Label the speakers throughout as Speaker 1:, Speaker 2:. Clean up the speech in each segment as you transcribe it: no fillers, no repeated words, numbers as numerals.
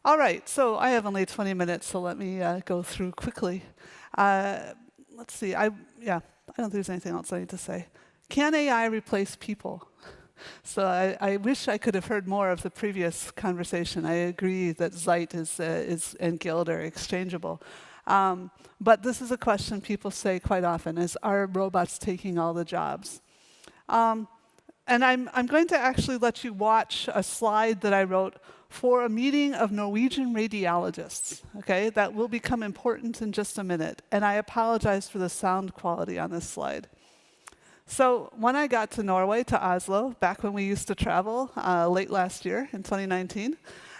Speaker 1: All right, so I have only 20 minutes, so let me go through quickly. Let's see, I don't think there's anything else I need to say. Can AI replace people? So I wish I could have heard more of the previous conversation. I agree that Zeit and Guild are exchangeable. But this is a question people say quite often, is are robots taking all the jobs? And I'm going to actually let you watch a slide that I wrote for a meeting of Norwegian radiologists, okay? That will become important in just a minute. And I apologize for the sound quality on this slide. So when I got to Norway, to Oslo, back when we used to travel late last year in 2019,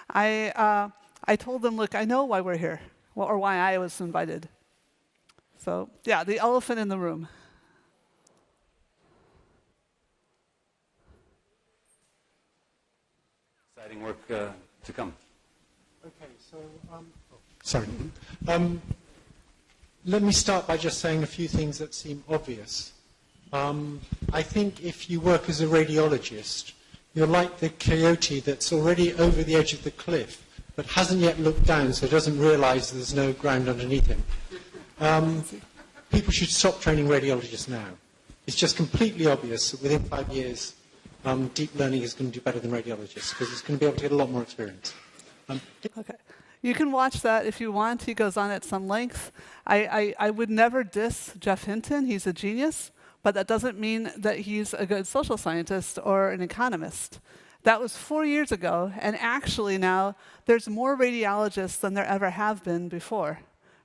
Speaker 1: I told them, look, I know why we're here, or why I was invited. So yeah, the elephant in the room.
Speaker 2: Exciting work to come.
Speaker 3: Okay, so, sorry. Let me start by just saying a few things that seem obvious. I think if you work as a radiologist, you're like the coyote that's already over the edge of the cliff, but hasn't yet looked down, so doesn't realize there's no ground underneath him. People should stop training radiologists now. It's just completely obvious that within 5 years, deep learning is going to do better than radiologists, because it's going to be able to get a lot more experience.
Speaker 1: Okay. You can watch that if you want. He goes on at some length. I would never diss Jeff Hinton. He's a genius. But that doesn't mean that he's a good social scientist or an economist. That was 4 years ago, and actually now there's more radiologists than there ever have been before,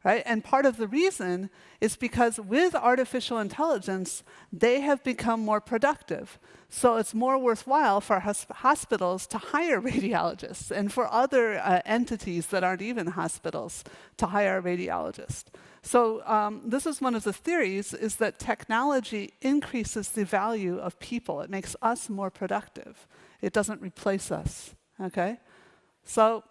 Speaker 1: right? And part of the reason is because with artificial intelligence, they have become more productive. So it's more worthwhile for hospitals to hire radiologists, and for other entities that aren't even hospitals to hire a radiologist. So this is one of the theories, is that technology increases the value of people. It makes us more productive. It doesn't replace us, okay? So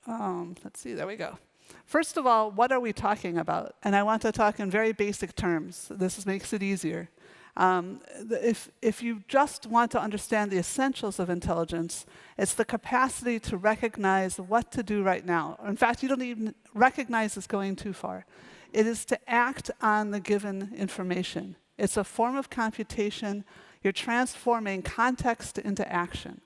Speaker 1: let's see, there we go. First of all, what are we talking about? And I want to talk in very basic terms. This makes it easier. If you just want to understand the essentials of intelligence, it's the capacity to recognize what to do right now. In fact, you don't even recognize is going too far. It is to act on the given information. It's a form of computation. You're transforming context into action.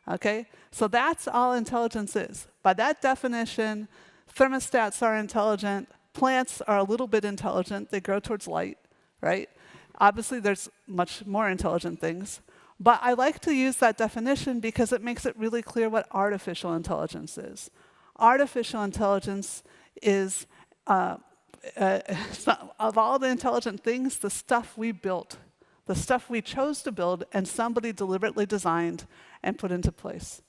Speaker 1: Okay? So that's all intelligence is. By that definition, thermostats are intelligent. Plants are a little bit intelligent. They grow towards light, right? Obviously, there's much more intelligent things. But I like to use that definition because it makes it really clear what artificial intelligence is. Artificial intelligence is, of all the intelligent things, the stuff we built, the stuff we chose to build and somebody deliberately designed and put into place.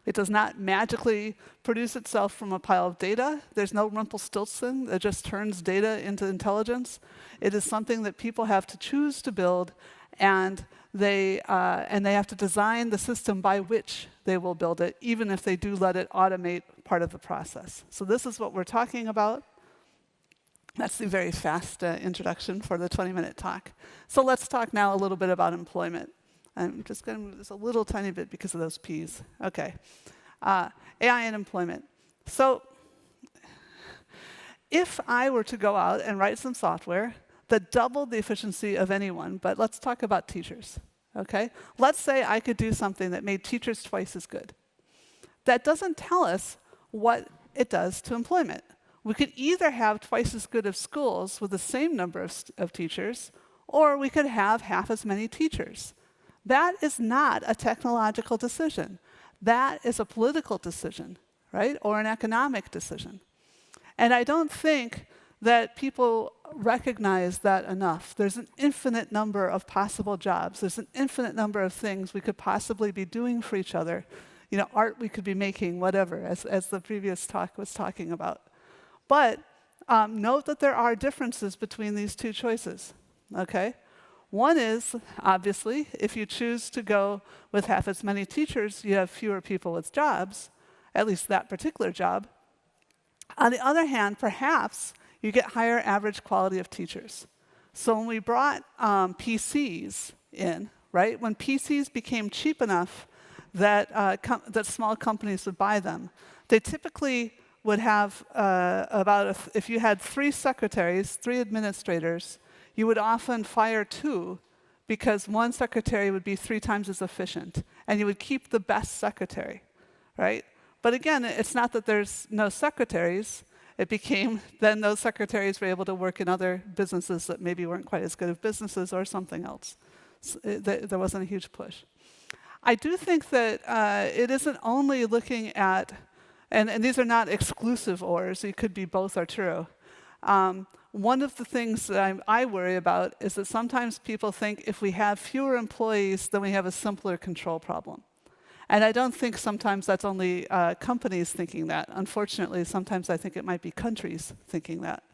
Speaker 1: It does not magically produce itself from a pile of data. There's no Rumpelstiltskin that just turns data into intelligence. It is something that people have to choose to build, and they have to design the system by which they will build it, even if they do let it automate part of the process. So this is what we're talking about. That's the very fast introduction for the 20-minute talk. So let's talk now a little bit about employment. I'm just going to move this a little tiny bit because of those P's. Okay. AI and employment. So if I were to go out and write some software that doubled the efficiency of anyone, but let's talk about teachers, okay? Let's say I could do something that made teachers twice as good. That doesn't tell us what it does to employment. We could either have twice as good of schools with the same number of teachers, or we could have half as many teachers. That is not a technological decision. That is a political decision, right? Or an economic decision. And I don't think that people recognize that enough. There's an infinite number of possible jobs. There's an infinite number of things we could possibly be doing for each other. You know, art we could be making, whatever, as the previous talk was talking about. But note that there are differences between these two choices, okay? One is, obviously, if you choose to go with half as many teachers, you have fewer people with jobs, at least that particular job. On the other hand, perhaps you get higher average quality of teachers. So when we brought PCs in, right, when PCs became cheap enough that small companies would buy them. They typically would have if you had 3 secretaries, 3 administrators, you would often fire 2 because 1 secretary would be 3 times as efficient, and you would keep the best secretary, right? But again, it's not that there's no secretaries. It became then those secretaries were able to work in other businesses that maybe weren't quite as good of businesses or something else. So there wasn't a huge push. I do think that it isn't only looking at, and these are not exclusive ors, it could be both are true. One of the things that I worry about is that sometimes people think if we have fewer employees, then we have a simpler control problem. And I don't think sometimes that's only companies thinking that. Unfortunately, sometimes I think it might be countries thinking that.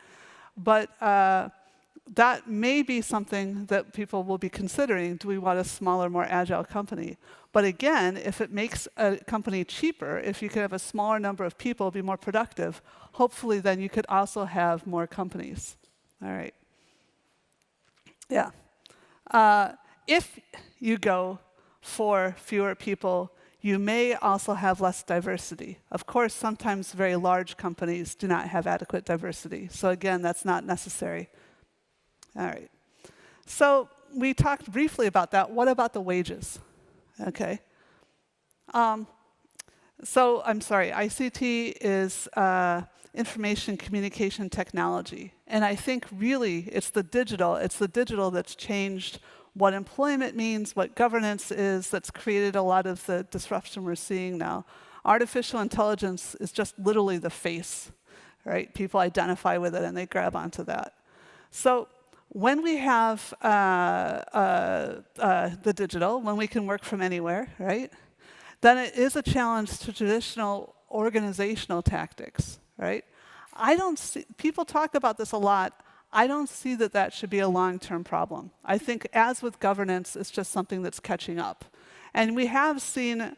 Speaker 1: But that may be something that people will be considering. Do we want a smaller, more agile company? But again, if it makes a company cheaper, if you could have a smaller number of people be more productive, hopefully then you could also have more companies. All right. Yeah. If you go for fewer people, you may also have less diversity. Of course, sometimes very large companies do not have adequate diversity. So again, that's not necessary. All right. So we talked briefly about that. What about the wages? Okay. So I'm sorry, ICT is information communication technology. And I think really it's the digital that's changed what employment means, what governance is, that's created a lot of the disruption we're seeing now. Artificial intelligence is just literally the face, right? People identify with it and they grab onto that. So when we have the digital, when we can work from anywhere, right, then it is a challenge to traditional organizational tactics, right? People talk about this a lot. I don't see that that should be a long-term problem. I think, as with governance, it's just something that's catching up. And we have seen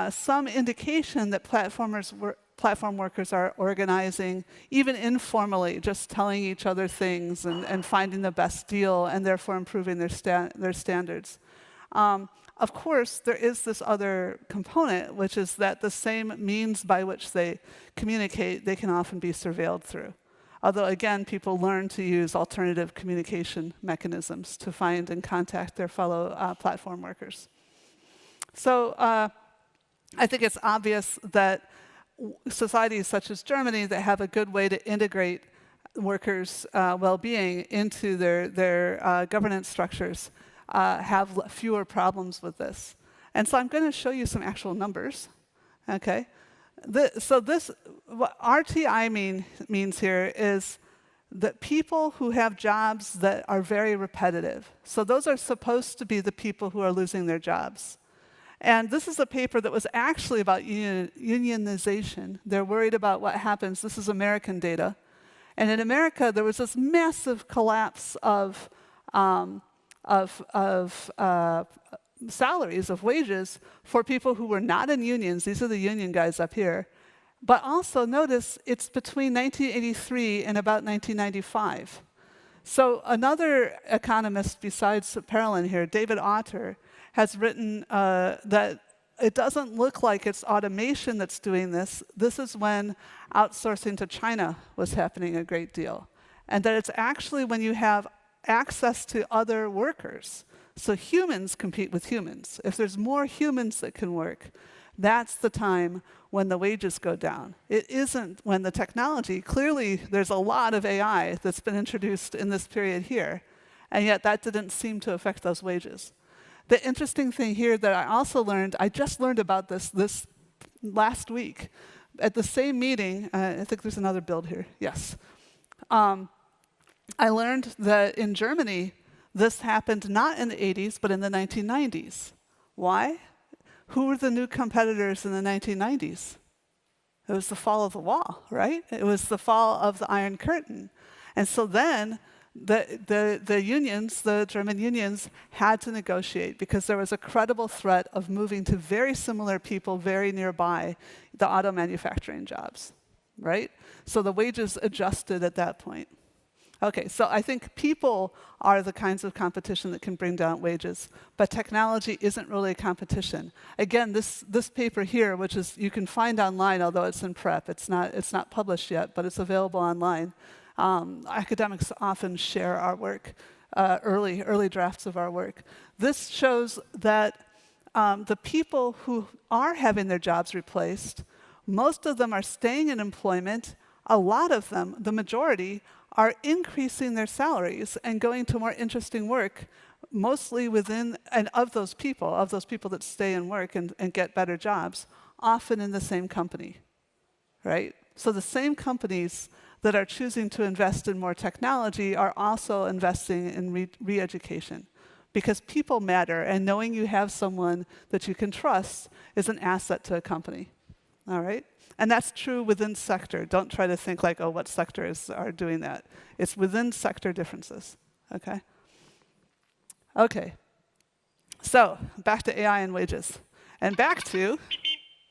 Speaker 1: some indication that platform workers are organizing, even informally, just telling each other things and finding the best deal, and therefore improving their standards. Of course, there is this other component, which is that the same means by which they communicate, they can often be surveilled through. Although, again, people learn to use alternative communication mechanisms to find and contact their fellow platform workers. So I think it's obvious that societies such as Germany that have a good way to integrate workers' well-being into their governance structures have fewer problems with this. And so I'm going to show you some actual numbers. Okay. What RTI means here is that people who have jobs that are very repetitive. So those are supposed to be the people who are losing their jobs. And this is a paper that was actually about unionization. They're worried about what happens. This is American data. And in America, there was this massive collapse of salaries, of wages, for people who were not in unions. These are the union guys up here. But also, notice, it's between 1983 and about 1995. So another economist besides Perelin here, David Otter, has written that it doesn't look like it's automation that's doing this. This is when outsourcing to China was happening a great deal. And that it's actually when you have access to other workers. So humans compete with humans. If there's more humans that can work, that's the time when the wages go down. It isn't when the technology, clearly there's a lot of AI that's been introduced in this period here, and yet that didn't seem to affect those wages. The interesting thing here that I also learned, I just learned about this last week. At the same meeting, I think there's another build here, yes. I learned that in Germany, this happened not in the 80s, but in the 1990s. Why? Who were the new competitors in the 1990s? It was the fall of the wall, right? It was the fall of the Iron Curtain. And so then the unions, the German unions, had to negotiate because there was a credible threat of moving to very similar people very nearby the auto manufacturing jobs, right? So the wages adjusted at that point. Okay, so I think people are the kinds of competition that can bring down wages, but technology isn't really a competition. Again, this paper here, which is you can find online, although it's in prep, it's not published yet, but it's available online. Academics often share our work, early drafts of our work. This shows that the people who are having their jobs replaced, most of them are staying in employment. A lot of them, the majority, are increasing their salaries and going to more interesting work, mostly within, and of those people that stay and work and get better jobs, often in the same company, right? So the same companies that are choosing to invest in more technology are also investing in re-education, because people matter, and knowing you have someone that you can trust is an asset to a company, all right? And that's true within sector. Don't try to think like, oh, what sectors are doing that. It's within sector differences, okay? Okay, so back to AI and wages. And back to,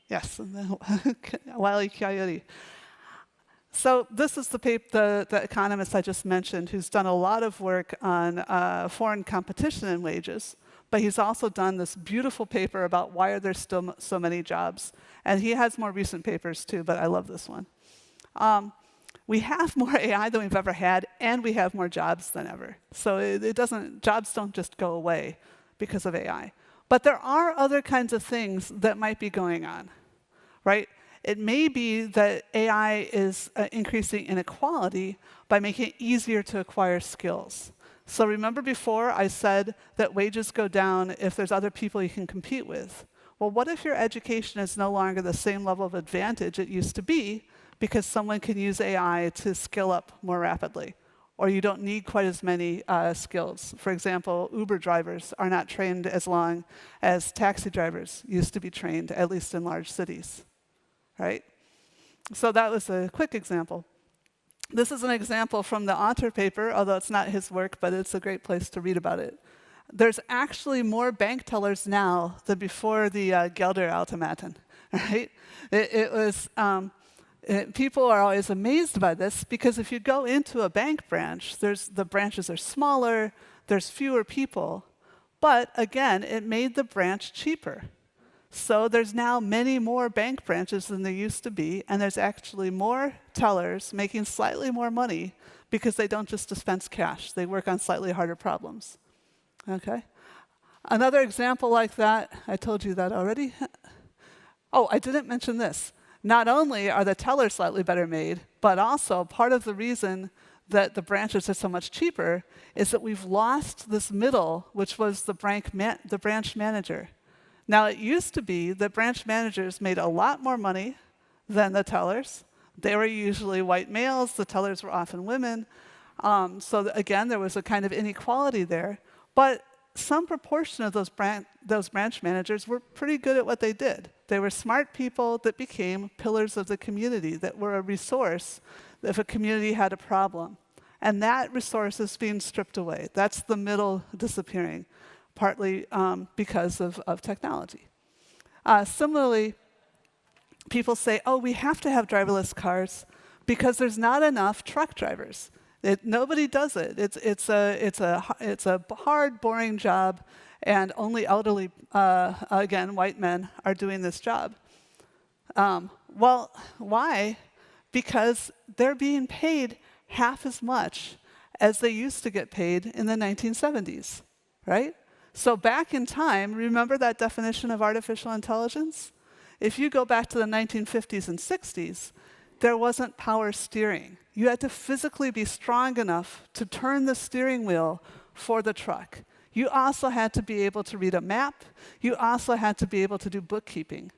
Speaker 1: yes, Wile E. Coyote. So this is the economist I just mentioned, who's done a lot of work on foreign competition and wages, but he's also done this beautiful paper about why are there still so many jobs. And he has more recent papers too, but I love this one. We have more AI than we've ever had, and we have more jobs than ever. So jobs don't just go away because of AI. But there are other kinds of things that might be going on, right? It may be that AI is increasing inequality by making it easier to acquire skills. So remember before I said that wages go down if there's other people you can compete with. Well, what if your education is no longer the same level of advantage it used to be because someone can use AI to skill up more rapidly? Or you don't need quite as many skills. For example, Uber drivers are not trained as long as taxi drivers used to be trained, at least in large cities. Right? So that was a quick example. This is an example from the Otter paper, although it's not his work, but it's a great place to read about it. There's actually more bank tellers now than before the Gelder-Automaten, right? People are always amazed by this because if you go into a bank branch, the branches are smaller, there's fewer people, but again, it made the branch cheaper. So there's now many more bank branches than there used to be, and there's actually more tellers making slightly more money because they don't just dispense cash. They work on slightly harder problems. Okay? Another example like that, I told you that already. Oh, I didn't mention this. Not only are the tellers slightly better made, but also part of the reason that the branches are so much cheaper is that we've lost this middle, which was the branch manager. Now, it used to be that branch managers made a lot more money than the tellers. They were usually white males. The tellers were often women. Again, there was a kind of inequality there. But some proportion of those branch managers were pretty good at what they did. They were smart people that became pillars of the community, that were a resource if a community had a problem. And that resource is being stripped away. That's the middle disappearing, partly because of technology. Similarly, people say, oh, we have to have driverless cars because there's not enough truck drivers. Nobody does it. It's a hard, boring job, and only elderly, again, white men are doing this job. Well, why? Because they're being paid half as much as they used to get paid in the 1970s, right? So back in time, remember that definition of artificial intelligence? If you go back to the 1950s and 60s, there wasn't power steering. You had to physically be strong enough to turn the steering wheel for the truck. You also had to be able to read a map. You also had to be able to do bookkeeping.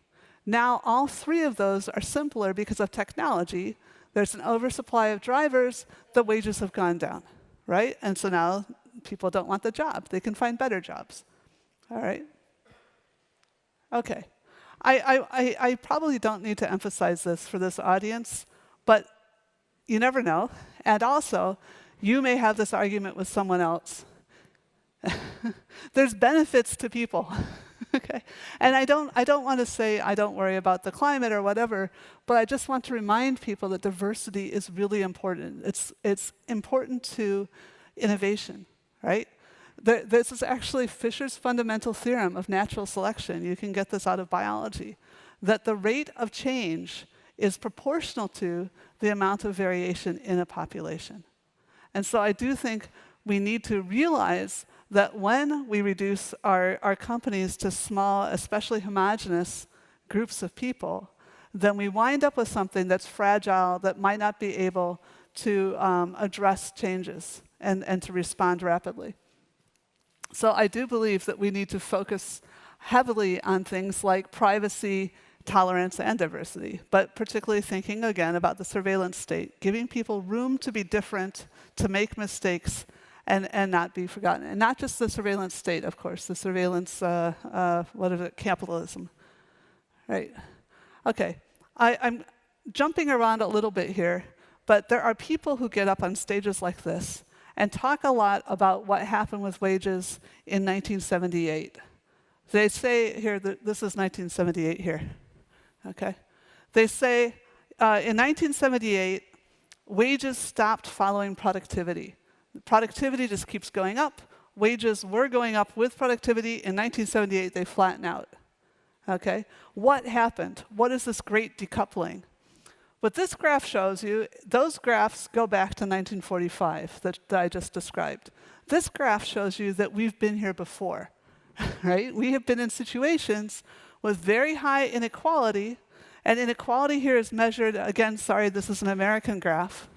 Speaker 1: Now, all three of those are simpler because of technology. There's an oversupply of drivers. The wages have gone down, right? And so now people don't want the job. They can find better jobs. All right? Okay. I probably don't need to emphasize this for this audience, but you never know. And also, you may have this argument with someone else. There's benefits to people. Okay, and I don't want to say I don't worry about the climate or whatever, but I just want to remind people that diversity is really important. It's important to innovation, right? This is actually Fisher's fundamental theorem of natural selection. You can get this out of biology, that the rate of change is proportional to the amount of variation in a population. And so I do think we need to realize that when we reduce our companies to small, especially homogenous groups of people, then we wind up with something that's fragile, that might not be able to address changes and to respond rapidly. So I do believe that we need to focus heavily on things like privacy, tolerance, and diversity, but particularly thinking again about the surveillance state, giving people room to be different, to make mistakes, and not be forgotten. And not just the surveillance state, of course, the surveillance, capitalism, right? Okay, I'm jumping around a little bit here, but there are people who get up on stages like this and talk a lot about what happened with wages in 1978. They say here, that this is 1978 here, okay? They say in 1978, wages stopped following productivity. Productivity just keeps going up. Wages were going up with productivity. In 1978, they flatten out. Okay? What happened? What is this great decoupling? What this graph shows you, those graphs go back to 1945 that I just described. This graph shows you that we've been here before, right? We have been in situations with very high inequality, and inequality here is measured, again, sorry, this is an American graph,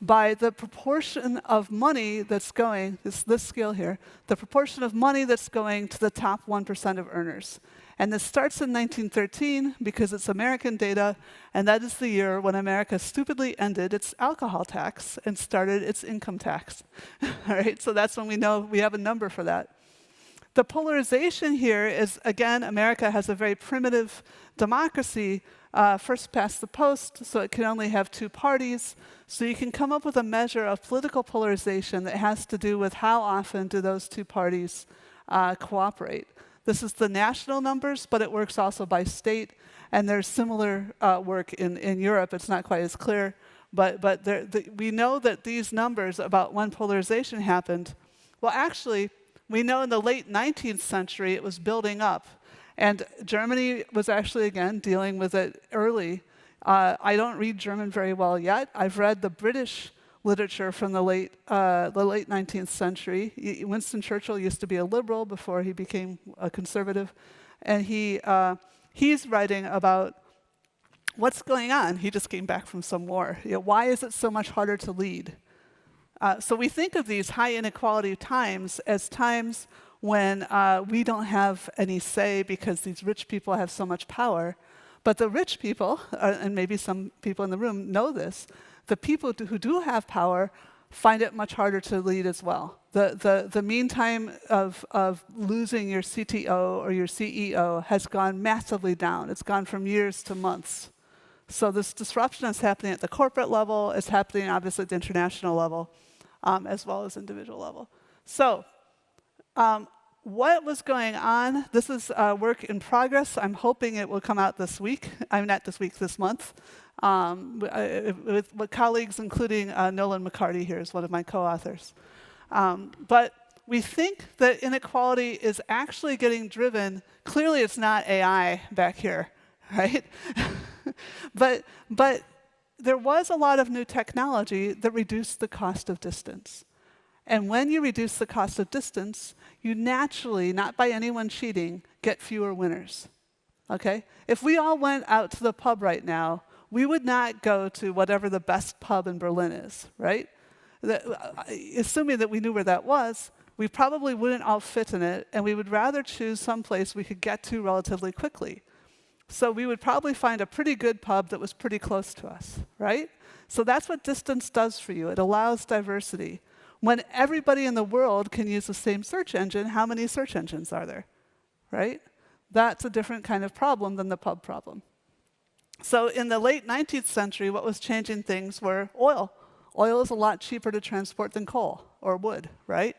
Speaker 1: by the proportion of money that's going, this scale here, the proportion of money that's going to the top 1% of earners. And this starts in 1913 because it's American data, and that is the year when America stupidly ended its alcohol tax and started its income tax. All right, so that's when we know we have a number for that. The polarization here is, again, America has a very primitive democracy, first past the post, so it can only have two parties. So you can come up with a measure of political polarization that has to do with how often do those two parties cooperate. This is the national numbers, but it works also by state, and there's similar work in Europe. It's not quite as clear, but we know that these numbers about when polarization happened, well, actually, we know in the late 19th century it was building up. And Germany was actually, again, dealing with it early. I don't read German very well yet. I've read the British literature from the late 19th century. Winston Churchill used to be a liberal before he became a conservative. And he's writing about what's going on. He just came back from some war. Why is it so much harder to lead? So we think of these high inequality times as times when we don't have any say because these rich people have so much power. But the rich people, and maybe some people in the room know this, the people who do have power find it much harder to lead as well. The mean time of losing your CTO or your CEO has gone massively down. It's gone from years to months. So this disruption is happening at the corporate level. It's happening, obviously, at the international level, as well as individual level. So what was going on? This is work in progress. I'm hoping it will come out this week. Not this week, this month. With colleagues, including Nolan McCarty here is one of my co-authors. But we think that inequality is actually getting driven. Clearly, it's not AI back here, right? but there was a lot of new technology that reduced the cost of distance. And when you reduce the cost of distance, you naturally, not by anyone cheating, get fewer winners. Okay? If we all went out to the pub right now, we would not go to whatever the best pub in Berlin is, right? Assuming that we knew where that was, we probably wouldn't all fit in it, and we would rather choose some place we could get to relatively quickly. So we would probably find a pretty good pub that was pretty close to us, right? So that's what distance does for you. It allows diversity. When everybody in the world can use the same search engine, how many search engines are there, right? That's a different kind of problem than the pub problem. So in the late 19th century, what was changing things were oil. Oil is a lot cheaper to transport than coal or wood, right?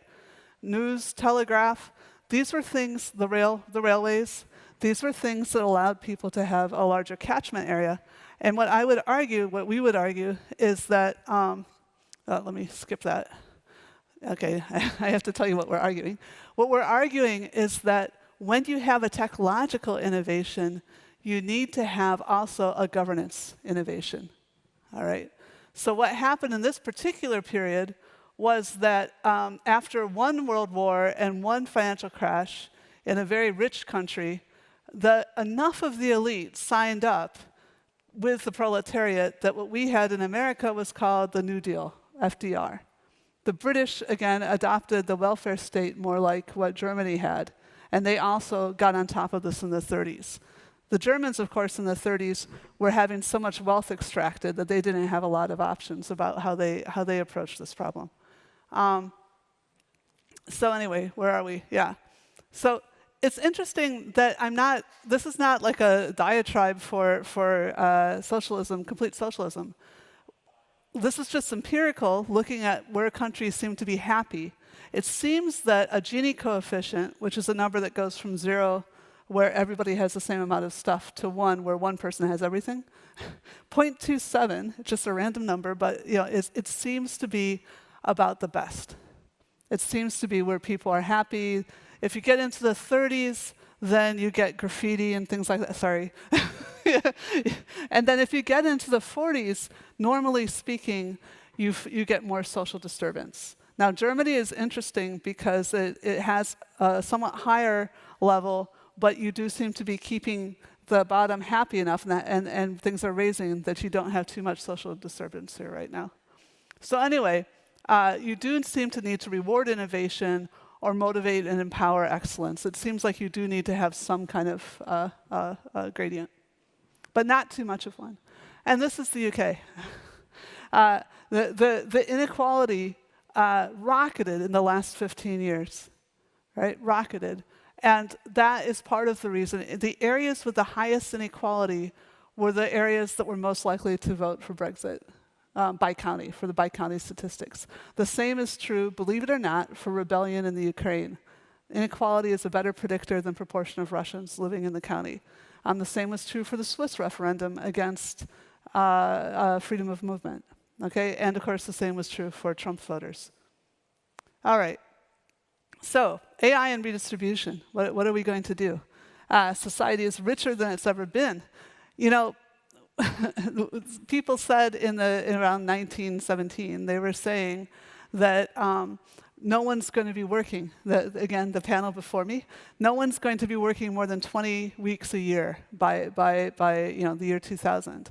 Speaker 1: News, telegraph, these were things, the railways, these were things that allowed people to have a larger catchment area. And what we would argue is that, let me skip that. Okay, I have to tell you what we're arguing. What we're arguing is that when you have a technological innovation, you need to have also a governance innovation, all right? So what happened in this particular period was that after one world war and one financial crash in a very rich country, enough of the elite signed up with the proletariat that what we had in America was called the New Deal, FDR. The British, again, adopted the welfare state more like what Germany had, and they also got on top of this in the 30s. The Germans, of course, in the 30s were having so much wealth extracted that they didn't have a lot of options about how they approached this problem. So anyway, where are we? Yeah. So it's interesting that this is not like a diatribe for socialism, complete socialism. This is just empirical, looking at where countries seem to be happy. It seems that a Gini coefficient, which is a number that goes from 0, where everybody has the same amount of stuff, to 1, where one person has everything, 0.27, just a random number, but it seems to be about the best. It seems to be where people are happy. If you get into the 30s, then you get graffiti and things like that. Sorry. And then if you get into the 40s, normally speaking, you get more social disturbance. Now, Germany is interesting because it has a somewhat higher level, but you do seem to be keeping the bottom happy enough, and things are raising that you don't have too much social disturbance here right now. So anyway, you do seem to need to reward innovation or motivate and empower excellence. It seems like you do need to have some kind of gradient, but not too much of one. And this is the UK. The inequality rocketed in the last 15 years, right? Rocketed. And that is part of the reason. The areas with the highest inequality were the areas that were most likely to vote for Brexit. By county, for the by-county statistics. The same is true, believe it or not, for rebellion in the Ukraine. Inequality is a better predictor than proportion of Russians living in the county. The same was true for the Swiss referendum against freedom of movement. Okay, and of course the same was true for Trump voters. All right, so AI and redistribution, what are we going to do? Society is richer than it's ever been. People said in around 1917, they were saying that no one's going to be working, again, the panel before me, no one's going to be working more than 20 weeks a year by the year 2000.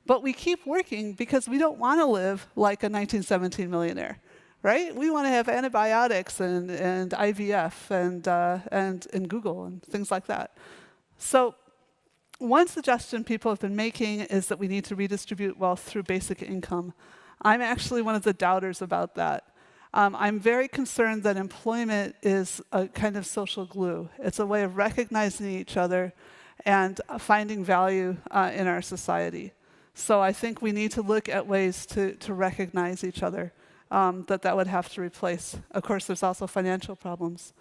Speaker 1: But we keep working because we don't want to live like a 1917 millionaire, right? We want to have antibiotics and IVF and Google and things like that. So one suggestion people have been making is that we need to redistribute wealth through basic income. I'm actually one of the doubters about that. I'm very concerned that employment is a kind of social glue. It's a way of recognizing each other and finding value in our society. So I think we need to look at ways to recognize each other that would have to replace. Of course, there's also financial problems.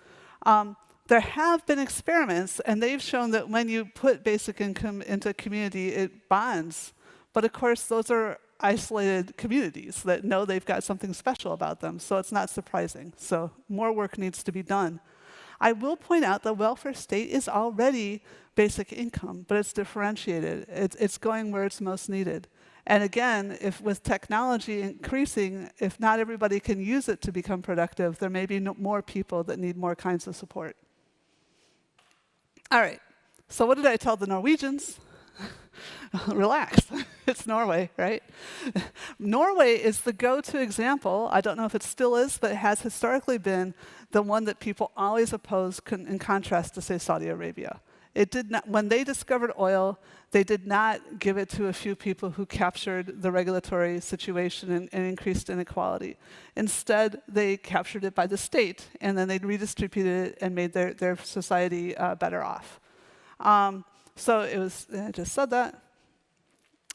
Speaker 1: There have been experiments, and they've shown that when you put basic income into a community, it bonds. But of course, those are isolated communities that know they've got something special about them, so it's not surprising. So more work needs to be done. I will point out the welfare state is already basic income, but it's differentiated. It's going where it's most needed. And again, if with technology increasing, if not everybody can use it to become productive, there may be more people that need more kinds of support. All right, so what did I tell the Norwegians? Relax, it's Norway, right? Norway is the go-to example. I don't know if it still is, but it has historically been the one that people always oppose in contrast to, say, Saudi Arabia. It did not, when they discovered oil, they did not give it to a few people who captured the regulatory situation and increased inequality. Instead, they captured it by the state, and then they redistributed it and made their society better off. So it was, I just said that.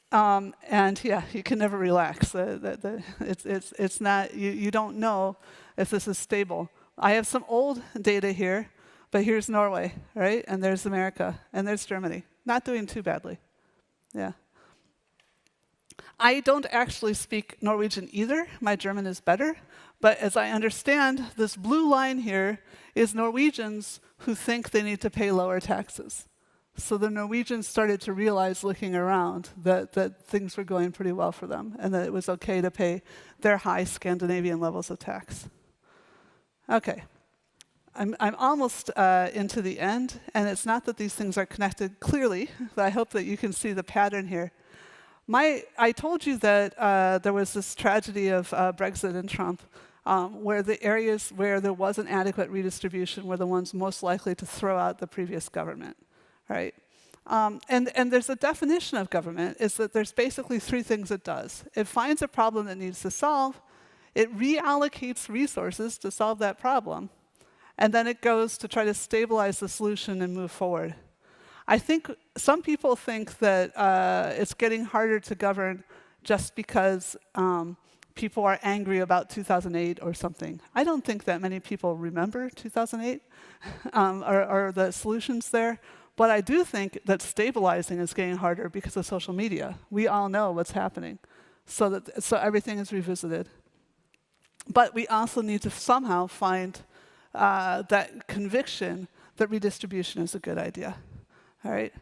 Speaker 1: And yeah, you can never relax. It's not, you don't know if this is stable. I have some old data here. But here's Norway, right? And there's America, and there's Germany. Not doing too badly. Yeah. I don't actually speak Norwegian either. My German is better. But as I understand, this blue line here is Norwegians who think they need to pay lower taxes. So the Norwegians started to realize, looking around, that things were going pretty well for them, and that it was okay to pay their high Scandinavian levels of tax. Okay. I'm almost into the end, and it's not that these things are connected clearly, but I hope that you can see the pattern here. I told you that there was this tragedy of Brexit and Trump, where the areas where there wasn't adequate redistribution were the ones most likely to throw out the previous government, right? And there's a definition of government, is that there's basically three things it does. It finds a problem that needs to solve, it reallocates resources to solve that problem, and then it goes to try to stabilize the solution and move forward. I think some people think that it's getting harder to govern just because people are angry about 2008 or something. I don't think that many people remember 2008 or the solutions there. But I do think that stabilizing is getting harder because of social media. We all know what's happening, so everything is revisited. But we also need to somehow find that conviction that redistribution is a good idea. All right?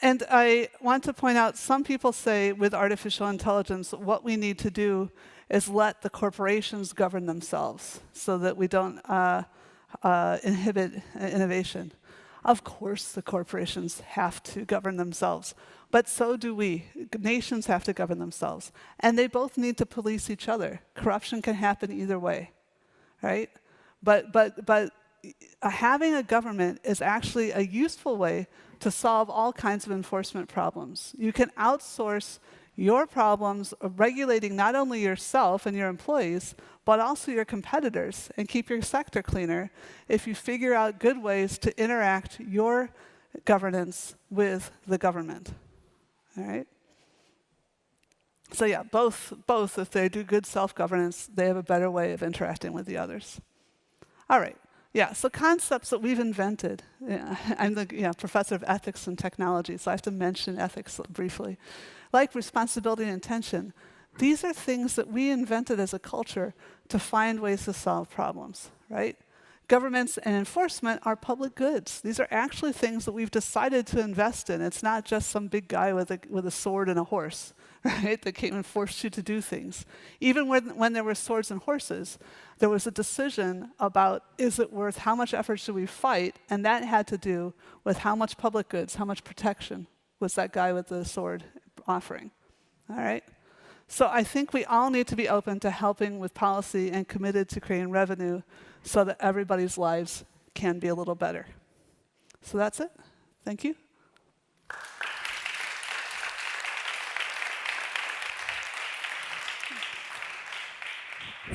Speaker 1: And I want to point out, some people say with artificial intelligence, what we need to do is let the corporations govern themselves so that we don't inhibit innovation. Of course, the corporations have to govern themselves, but so do we. Nations have to govern themselves, and they both need to police each other. Corruption can happen either way, right? But having a government is actually a useful way to solve all kinds of enforcement problems. You can outsource your problems of regulating not only yourself and your employees, but also your competitors, and keep your sector cleaner if you figure out good ways to interact your governance with the government. All right? So yeah, both if they do good self-governance, they have a better way of interacting with the others. All right. Yeah, so concepts that we've invented. Yeah, I'm the professor of ethics and technology, so I have to mention ethics briefly. Like responsibility and intention. These are things that we invented as a culture to find ways to solve problems, right? Governments and enforcement are public goods. These are actually things that we've decided to invest in. It's not just some big guy with a sword and a horse, right, that came and forced you to do things. Even when there were swords and horses, there was a decision about, is it worth, how much effort should we fight? And that had to do with how much public goods, how much protection was that guy with the sword offering, all right? So I think we all need to be open to helping with policy and committed to creating revenue so that everybody's lives can be a little better. So that's it. Thank you.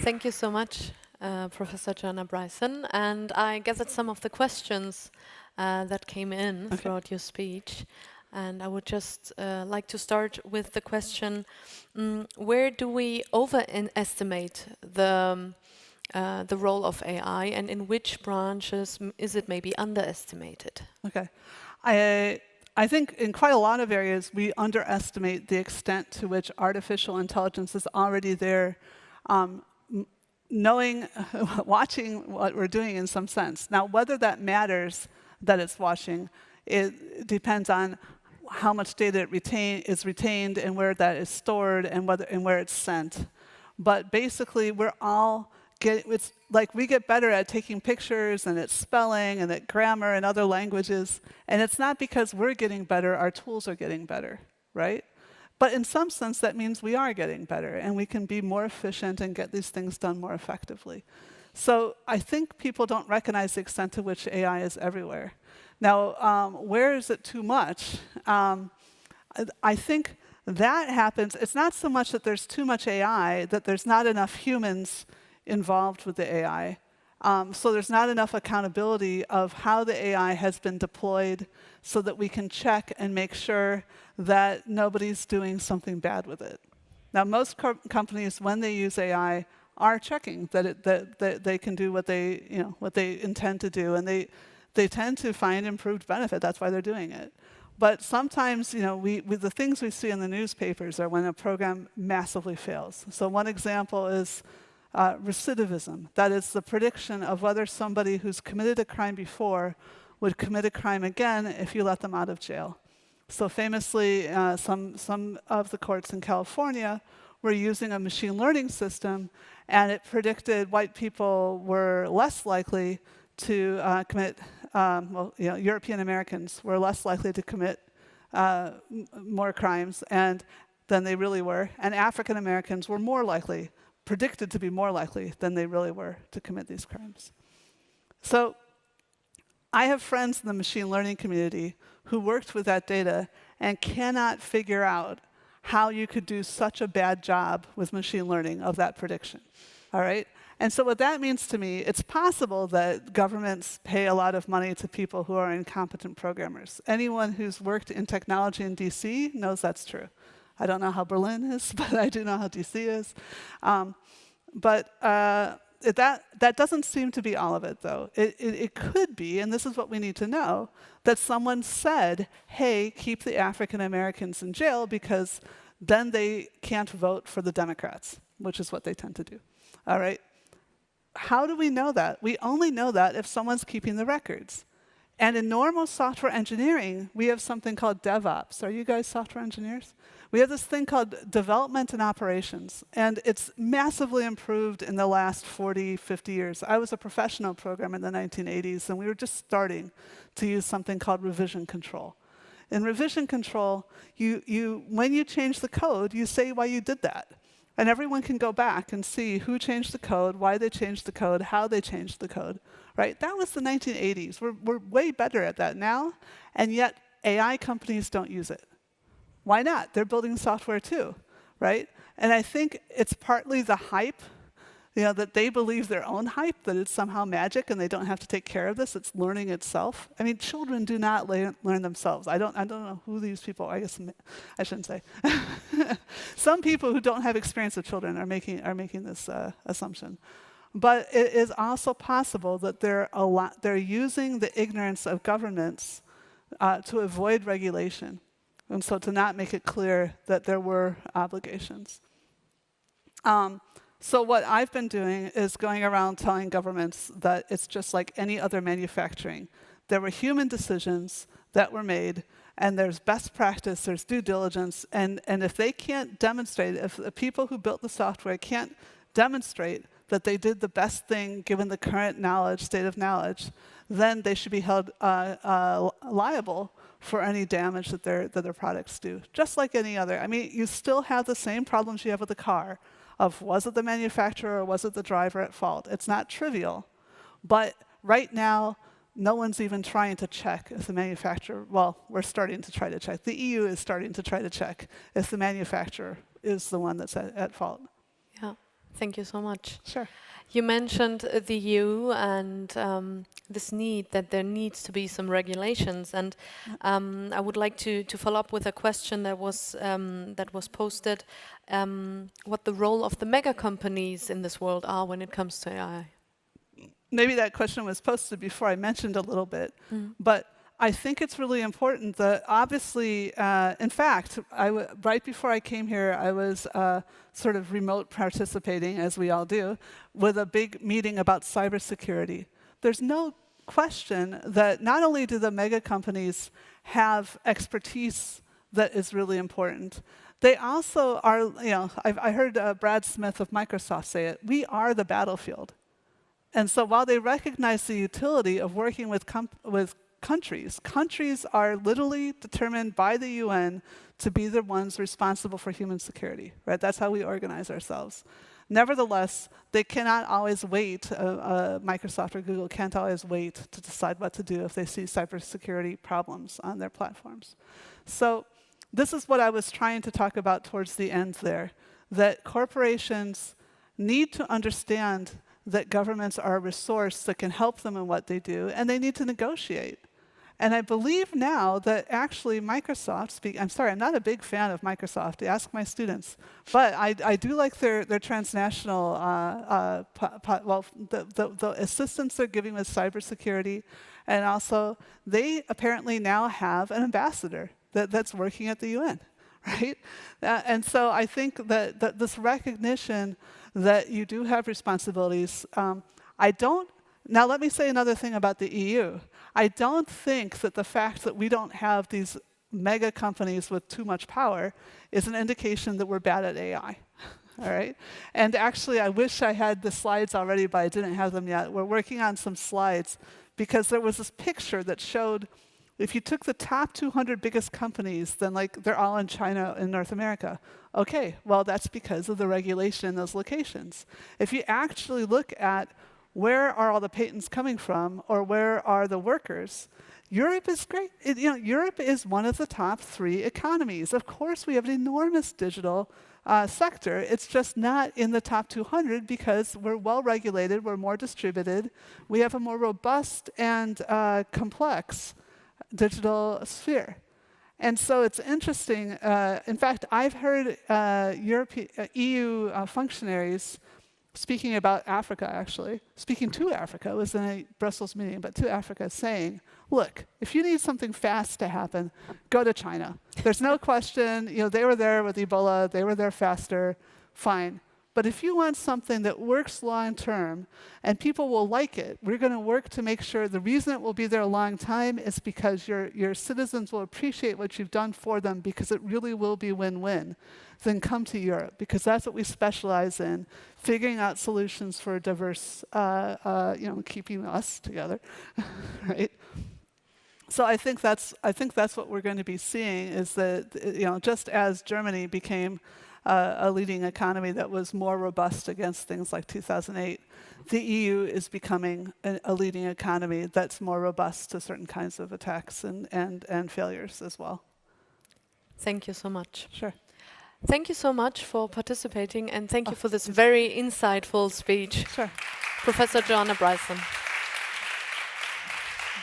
Speaker 4: Thank you so much, Professor Joanna Bryson. And I gathered some of the questions that came in throughout your speech. And I would just like to start with the question, where do we overestimate the role of AI, and in which branches is it maybe underestimated? Okay.
Speaker 1: I think in quite a lot of areas, we underestimate the extent to which artificial intelligence is already there, watching what we're doing in some sense. Now, whether that matters that it's watching, it depends on how much data is retained and where that is stored and where it's sent. But basically, it's like we get better at taking pictures and at spelling and at grammar and other languages. And it's not because we're getting better, our tools are getting better, right? But in some sense, that means we are getting better and we can be more efficient and get these things done more effectively. So I think people don't recognize the extent to which AI is everywhere. Now, where is it too much? I think that happens. It's not so much that there's too much AI, that there's not enough humans involved with the AI. So there's not enough accountability of how the AI has been deployed so that we can check and make sure that nobody's doing something bad with it. Now, most companies, when they use AI, are checking that they can do what they intend to do, and they tend to find improved benefit. That's why they're doing it. But sometimes, with the things we see in the newspapers are when a program massively fails. So one example is recidivism. That is the prediction of whether somebody who's committed a crime before would commit a crime again if you let them out of jail. So famously, some of the courts in California were using a machine learning system, and it predicted white people were less likely to commit, European Americans were less likely to commit more crimes than they really were, and African Americans were more likely, predicted to be more likely than they really were to commit these crimes. So I have friends in the machine learning community who worked with that data and cannot figure out how you could do such a bad job with machine learning of that prediction, all right? And so what that means to me, it's possible that governments pay a lot of money to people who are incompetent programmers. Anyone who's worked in technology in DC knows that's true. I don't know how Berlin is, but I do know how DC is. That doesn't seem to be all of it, though. It could be, and this is what we need to know, that someone said, hey, keep the African Americans in jail because then they can't vote for the Democrats, which is what they tend to do. All right? How do we know that? We only know that if someone's keeping the records. And in normal software engineering, we have something called DevOps. Are you guys software engineers? We have this thing called development and operations, and it's massively improved in the last 40, 50 years. I was a professional programmer in the 1980s, and we were just starting to use something called revision control. In revision control, when you change the code, you say why you did that. And everyone can go back and see who changed the code, why they changed the code, how they changed the code. Right? That was the 1980s. We're way better at that now, and yet AI companies don't use it. Why not? They're building software too, right? And I think it's partly the hype, that they believe their own hype, that it's somehow magic and they don't have to take care of this. It's learning itself. I mean, children do not learn themselves. I don't know who these people are. I guess I shouldn't say. Some people who don't have experience with children are making this assumption. But it is also possible that they're using the ignorance of governments to avoid regulation, and so to not make it clear that there were obligations. So what I've been doing is going around telling governments that it's just like any other manufacturing. There were human decisions that were made, and there's best practice, there's due diligence, and if they can't demonstrate, if the people who built the software can't demonstrate that they did the best thing given the current state of knowledge, then they should be held liable for any damage that their products do, just like any other. I mean, you still have the same problems you have with the car of was it the manufacturer or was it the driver at fault? It's not trivial, but right now, no one's even trying to check if the manufacturer, well, we're starting to try to check. The EU is starting to try to check if the manufacturer is the one that's at fault.
Speaker 4: Yeah, thank you so much.
Speaker 1: Sure.
Speaker 4: You mentioned the EU and this need that there needs to be some regulations, and I would like to follow up with a question that was posted: what the role of the mega companies in this world are when it comes to AI.
Speaker 1: Maybe that question was posted before. I mentioned a little bit, but I think it's really important that obviously, in fact, right before I came here, I was sort of remote participating, as we all do, with a big meeting about cybersecurity. There's no question that not only do the mega companies have expertise that is really important, they also are, I heard Brad Smith of Microsoft say it, we are the battlefield. And so while they recognize the utility of working with countries are literally determined by the UN to be the ones responsible for human security, right? That's how we organize ourselves. Nevertheless, they cannot always wait, Microsoft or Google can't always wait to decide what to do if they see cybersecurity problems on their platforms. So this is what I was trying to talk about towards the end there, that corporations need to understand that governments are a resource that can help them in what they do, and they need to negotiate. And I believe now that actually Microsoft, I'm sorry, I'm not a big fan of Microsoft, ask my students, but I do like their transnational, the assistance they're giving with cybersecurity, and also they apparently now have an ambassador that's working at the UN, right? And so I think that this recognition that you do have responsibilities, now let me say another thing about the EU. I don't think that the fact that we don't have these mega companies with too much power is an indication that we're bad at AI. All right? And actually, I wish I had the slides already, but I didn't have them yet. We're working on some slides because there was this picture that showed if you took the top 200 biggest companies, then they're all in China and North America. Okay, well, that's because of the regulation in those locations. If you actually look at where are all the patents coming from, or where are the workers? Europe is great. Europe is one of the top 3 economies. Of course, we have an enormous digital sector. It's just not in the top 200 because we're well regulated, we're more distributed, we have a more robust and complex digital sphere. And so it's interesting. In fact, I've heard EU functionaries speaking about Africa, actually, speaking to Africa, it was in a Brussels meeting, but to Africa, saying, look, if you need something fast to happen, go to China. There's no question, they were there with Ebola, they were there faster, fine. But if you want something that works long term and people will like it, we're going to work to make sure the reason it will be there a long time is because your citizens will appreciate what you've done for them because it really will be win-win. Then come to Europe because that's what we specialize in, figuring out solutions for diverse, keeping us together, right? So I think that's what we're going to be seeing is that just as Germany became a leading economy that was more robust against things like 2008, the EU is becoming a leading economy that's more robust to certain kinds of attacks and failures as well.
Speaker 4: Thank you so much.
Speaker 1: Sure.
Speaker 4: Thank you so much for participating, and thank you for this very insightful speech.
Speaker 1: Sure.
Speaker 4: Professor Joanna Bryson.